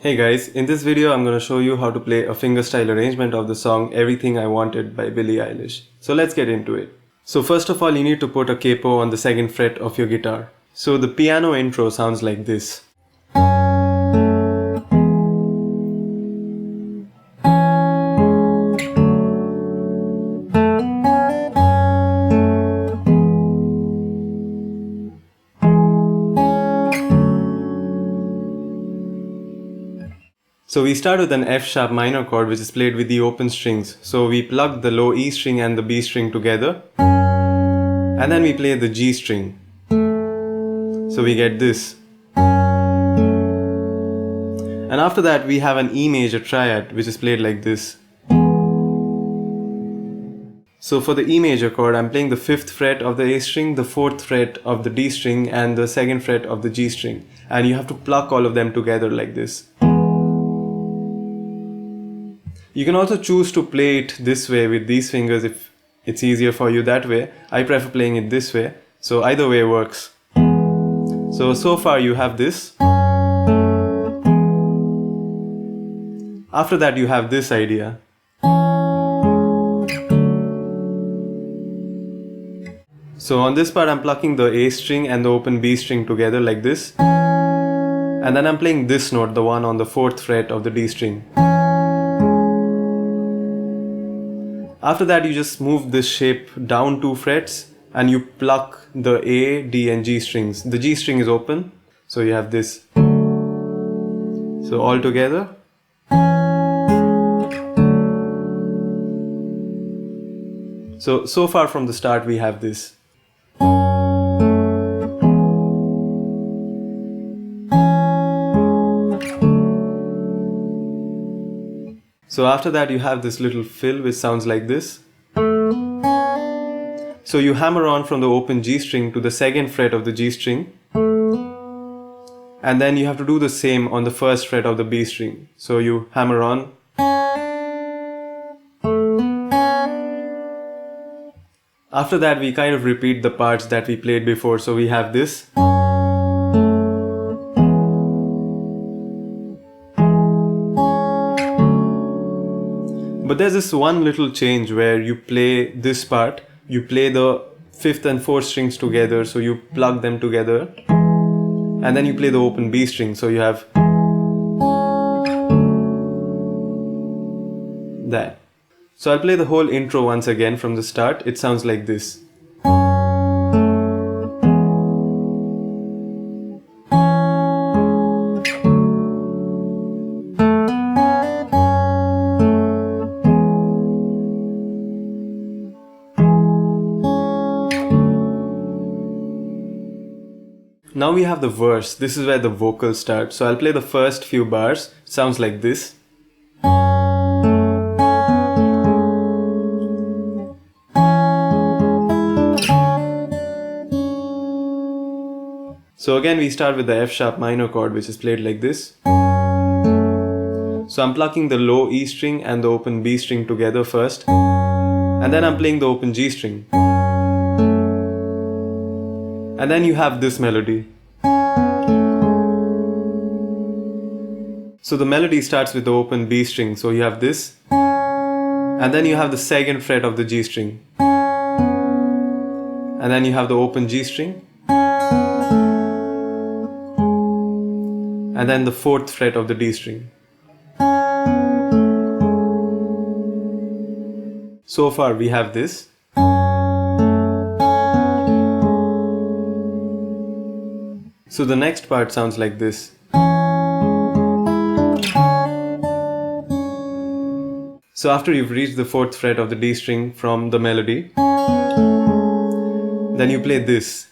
Hey guys, in this video I'm going to show you how to play a fingerstyle arrangement of the song Everything I Wanted by Billie Eilish. So let's get into it. So first of all you need to put a capo on the second fret of your guitar. So the piano intro sounds like this. So we start with an F sharp minor chord which is played with the open strings. So we plug the low E string and the B string together and then we play the G string. So we get this. And after that we have an E major triad which is played like this. So for the E major chord I'm playing the 5th fret of the A string, the 4th fret of the D string and the 2nd fret of the G string. And you have to pluck all of them together like this. You can also choose to play it this way with these fingers if it's easier for you that way. I prefer playing it this way, so either way works. So far you have this. After that you have this idea. So on this part I'm plucking the A string and the open B string together like this. And then I'm playing this note, the one on the 4th fret of the D string. After that you just move this shape down 2 frets and you pluck the A, D and G strings. The G string is open, so you have this. So all together. So far from the start we have this. So after that you have this little fill which sounds like this. So you hammer on from the open G string to the 2nd fret of the G string. And then you have to do the same on the 1st fret of the B string. So you hammer on. After that we kind of repeat the parts that we played before. So we have this. But there's this one little change where you play this part, you play the 5th and 4th strings together, so you plug them together, and then you play the open B string, so you have that. So I'll play the whole intro once again from the start. It sounds like this. Now we have the verse. This is where the vocals start. So I'll play the first few bars. It sounds like this. So again we start with the F sharp minor chord which is played like this. So I'm plucking the low E string and the open B string together first. And then I'm playing the open G string. And then you have this melody. So the melody starts with the open B string, so you have this. And then you have the 2nd fret of the G string. And then you have the open G string. And then the 4th fret of the D string. So far we have this. So the next part sounds like this. So after you've reached the 4th fret of the D string from the melody, then you play this.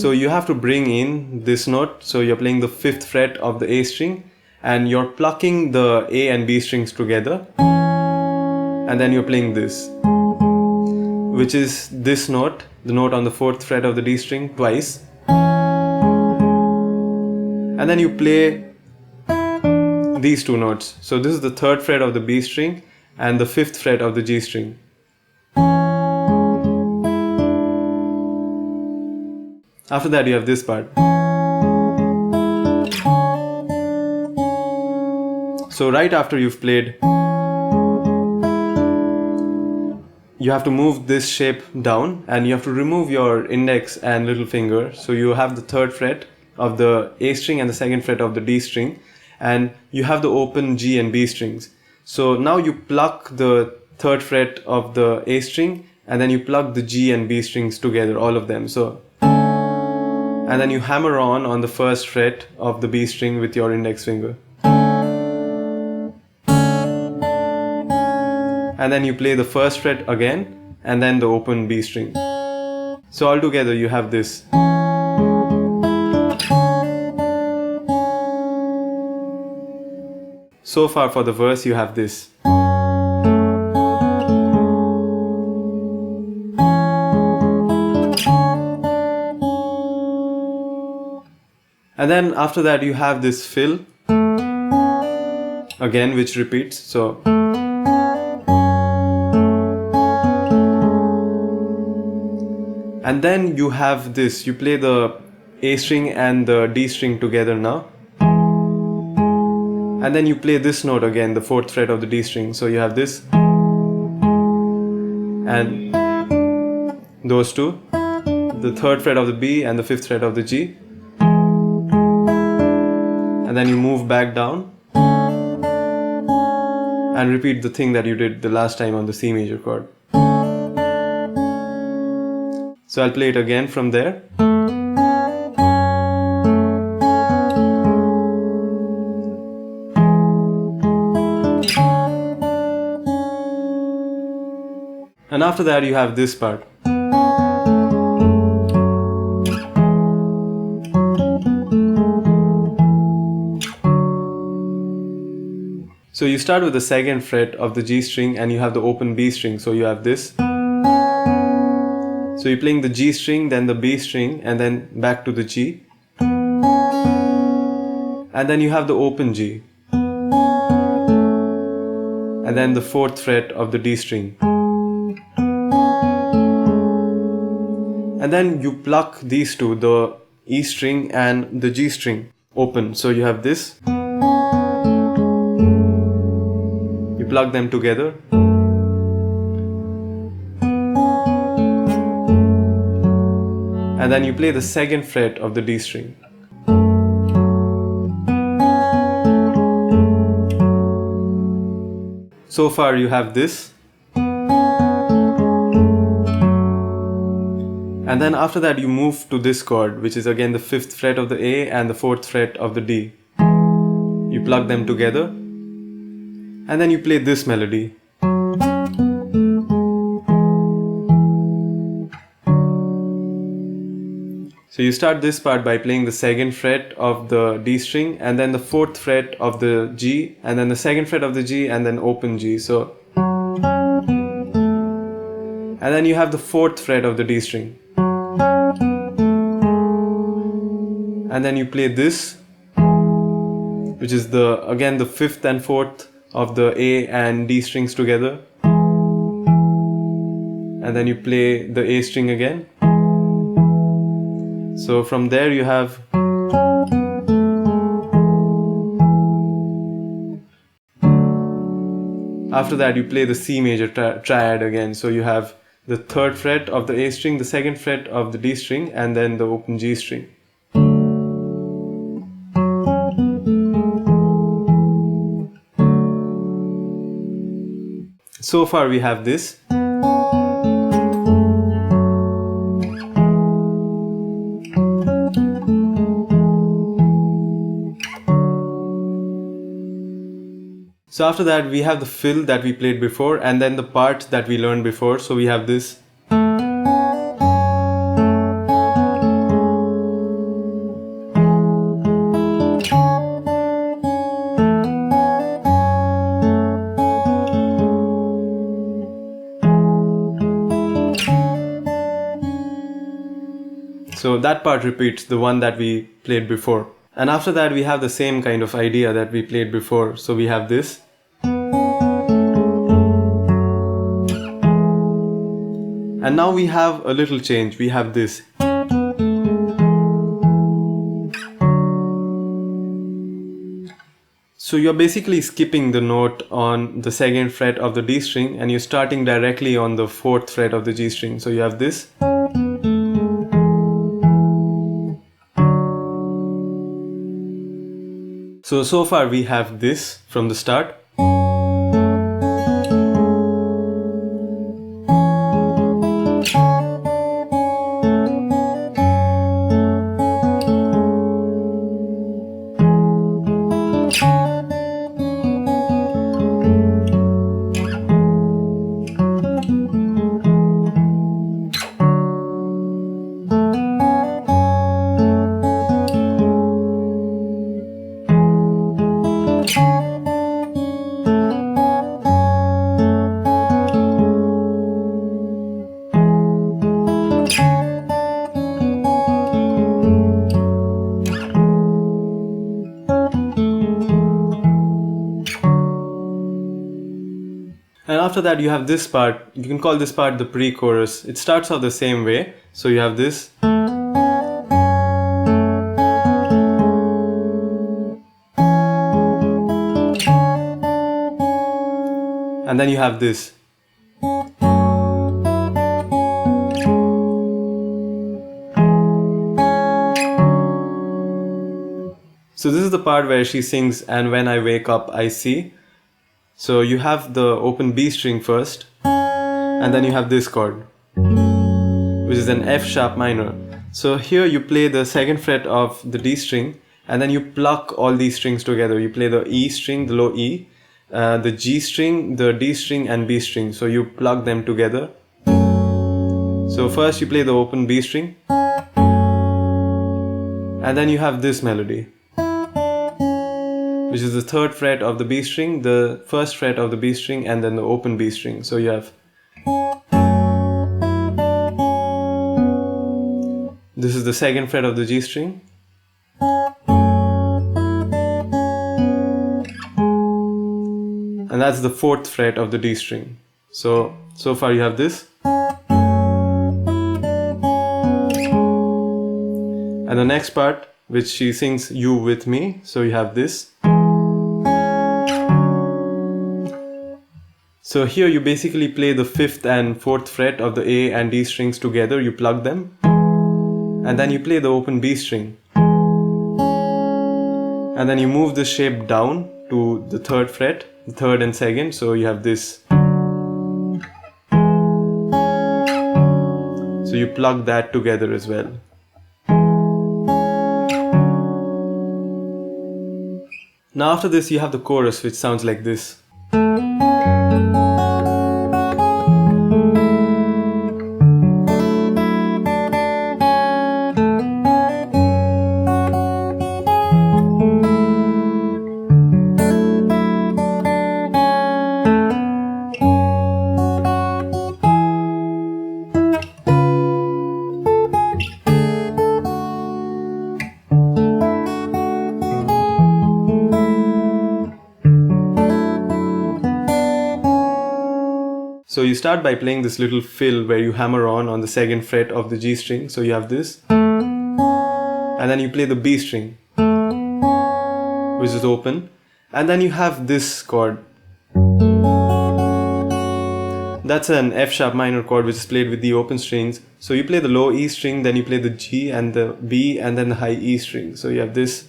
So you have to bring in this note, so you're playing the 5th fret of the A string and you're plucking the A and B strings together and then you're playing this, which is this note, the note on the 4th fret of the D string twice, and then you play these two notes. So this is the 3rd fret of the B string and the 5th fret of the G string. After that you have this part. So right after you've played, you have to move this shape down and you have to remove your index and little finger. So you have the 3rd fret of the A string and the 2nd fret of the D string, and you have the open G and B strings. So now you pluck the 3rd fret of the A string and then you plug the G and B strings together, all of them. So, and then you hammer on the 1st fret of the B string with your index finger. And then you play the 1st fret again and then the open B string. So altogether you have this. So far for the verse you have this. And then after that you have this fill again, which repeats. So and then you have this, you play the A string and the D string together now. And then you play this note again, the 4th fret of the D string. So you have this and those two, the 3rd fret of the B and the 5th fret of the G. And then you move back down and repeat the thing that you did the last time on the C major chord. So I'll play it again from there. And after that you have this part. So you start with the 2nd fret of the G string and you have the open B string. So you have this. So you're playing the G string, then the B string, and then back to the G. And then you have the open G. And then the 4th fret of the D string. And then you pluck these two, the E string and the G string, open. So you have this. You plug them together. And then you play the 2nd fret of the D string. So far you have this. And then after that you move to this chord, which is again the 5th fret of the A and the 4th fret of the D. You plug them together. And then you play this melody. So you start this part by playing the 2nd fret of the D string and then the 4th fret of the G and then the 2nd fret of the G and then open G. So, and then you have the 4th fret of the D string. And then you play this, which is again the 5th and 4th of the A and D strings together. And then you play the A string again. So from there you have after that you play the C major triad again. So you have the 3rd fret of the A string, the 2nd fret of the D string, and then the open G string. So far we have this. So after that we have the fill that we played before and then the part that we learned before. So we have this. So that part repeats the one that we played before. And after that we have the same kind of idea that we played before. So we have this. And now we have a little change. We have this. So you're basically skipping the note on the second fret of the D string and you're starting directly on the fourth fret of the G string. So you have this. So far we have this from the start. And after that you have this part. You can call this part the pre-chorus. It starts out the same way. So you have this. And then you have this. So this is the part where she sings, "And when I wake up, I see." So you have the open B string first, and then you have this chord, which is an F sharp minor. So here you play the second fret of the D string, and then you pluck all these strings together. You play the E string, the low E, the G string, the D string, and B string. So you plug them together. So first you play the open B string, and then you have this melody, which is the third fret of the B string, the first fret of the B string, and then the open B string. So you have, this is the second fret of the G string, and that's the fourth fret of the D string. So far you have this. And the next part, which she sings "You with me," so you have this. So here you basically play the fifth and fourth fret of the A and D strings together, you plug them, and then you play the open B string. And then you move the shape down to the third fret, the third and second, so you have this. So you plug that together as well. Now after this you have the chorus, which sounds like this. So you start by playing this little fill where you hammer on the second fret of the G string. So you have this. And then you play the B string, which is open. And then you have this chord. That's an F sharp minor chord which is played with the open strings. So you play the low E string, then you play the G and the B and then the high E string. So you have this.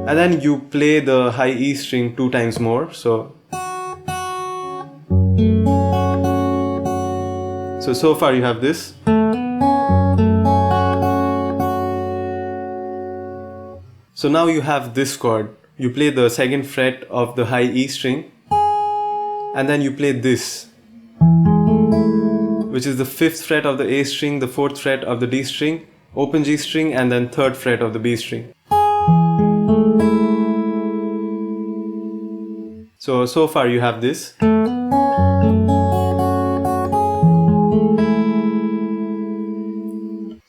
And then you play the high E string 2 times more. So far you have this. So now you have this chord. You play the second fret of the high E string, and then you play this, which is the 5th fret of the A string, the 4th fret of the D string, open G string, and then 3rd fret of the B string. So far you have this.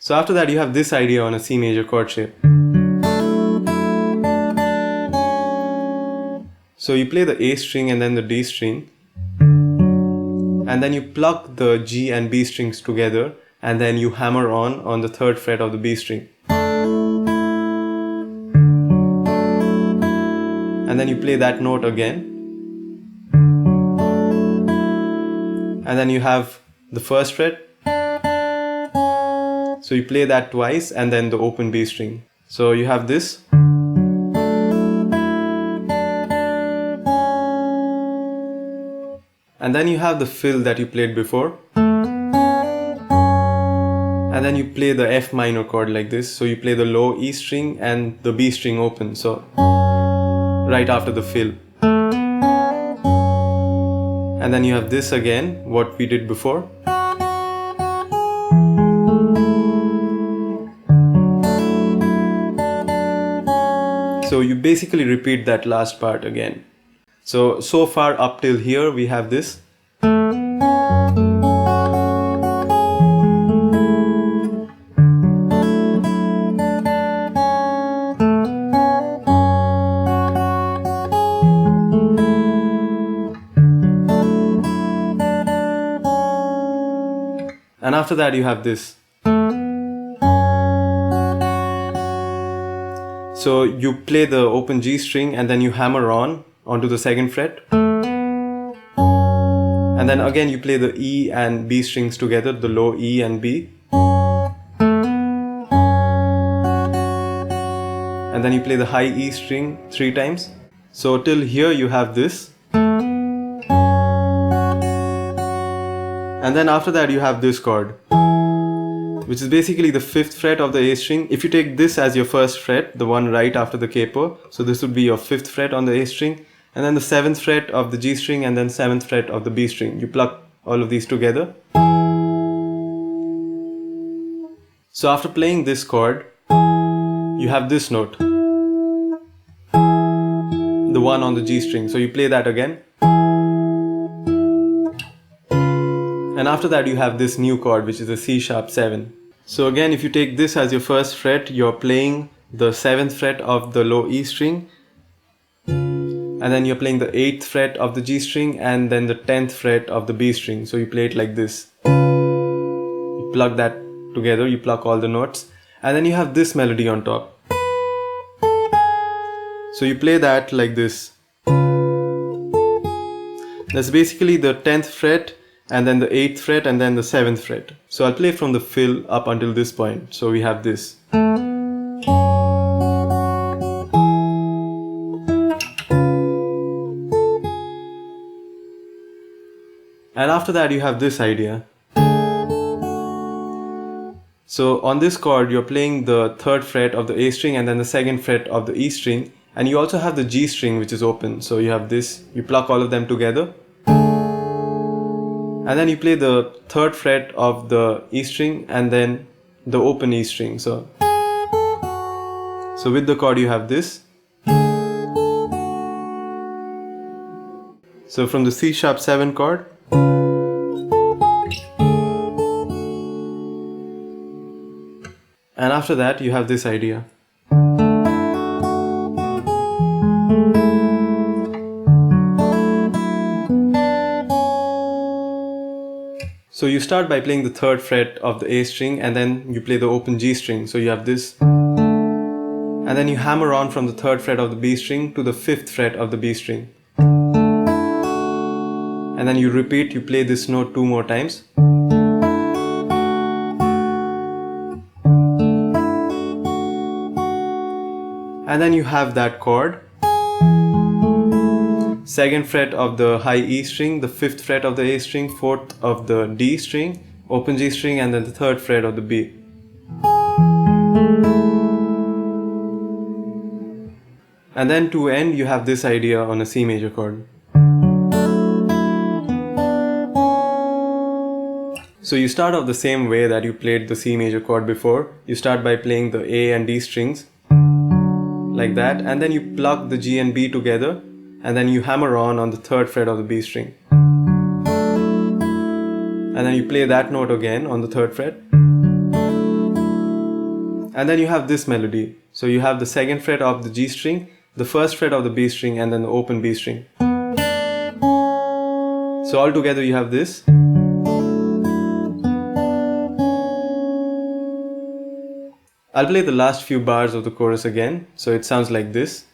So after that you have this idea on a C major chord shape. So you play the A string and then the D string, and then you pluck the G and B strings together, and then you hammer on the 3rd fret of the B string. and then you play that note again, and then you have the first fret, so you play that twice, and then the open B string. So you have this, and then you have the fill that you played before, and then you play the F minor chord like this. So you play the low E string and the B string open, so right after the fill. And then you have this again, what we did before. So you basically repeat that last part again. So far up till here we have this. And after that you have this. So you play the open G string and then you hammer onto the second fret. And then again you play the E and B strings together, the low E and B. And then you play the high E string 3 times. So till here you have this. And then after that you have this chord, which is basically the 5th fret of the A string. If you take this as your first fret, the one right after the capo, so this would be your 5th fret on the A string, and then the 7th fret of the G string, and then 7th fret of the B string. You pluck all of these together. So after playing this chord, you have this note, the one on the G string. So you play that again. And after that you have this new chord, which is a C sharp 7. So again, if you take this as your first fret, you're playing the 7th fret of the low E string, and then you're playing the 8th fret of the G string, and then the 10th fret of the B string. So you play it like this. You plug that together, you pluck all the notes, and then you have this melody on top. So you play that like this. That's basically the 10th fret, and then the 8th fret, and then the 7th fret. So I'll play from the fill up until this point. So we have this. And after that you have this idea. So on this chord you're playing the 3rd fret of the A string and then the 2nd fret of the E string, and you also have the G string which is open. So you have this, you pluck all of them together. And then you play the 3rd fret of the E string and then the open E string. So with the chord you have this. So from the C sharp 7 chord, and after that you have this idea. So you start by playing the 3rd fret of the A string and then you play the open G string. So you have this. And then you hammer on from the 3rd fret of the B string to the 5th fret of the B string. And then you repeat, you play this note 2 more times. And then you have that chord. 2nd fret of the high E string, the 5th fret of the A string, 4th of the D string, open G string, and then the 3rd fret of the B. And then to end you have this idea on a C major chord. So you start off the same way that you played the C major chord before. You start by playing the A and D strings like that, and then you pluck the G and B together, and then you hammer on the 3rd fret of the B string. And then you play that note again on the 3rd fret. And then you have this melody. So you have the 2nd fret of the G string, the 1st fret of the B string, and then the open B string. So all together you have this. I'll play the last few bars of the chorus again. So it sounds like this.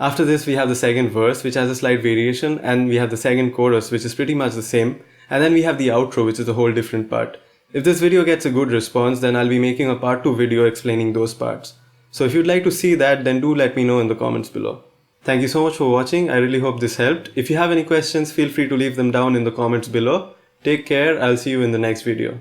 After this, we have the second verse, which has a slight variation, and we have the second chorus, which is pretty much the same, and then we have the outro, which is a whole different part. If this video gets a good response, then I'll be making a part 2 video explaining those parts. So if you'd like to see that, then do let me know in the comments below. Thank you so much for watching. I really hope this helped. If you have any questions, feel free to leave them down in the comments below. Take care. I'll see you in the next video.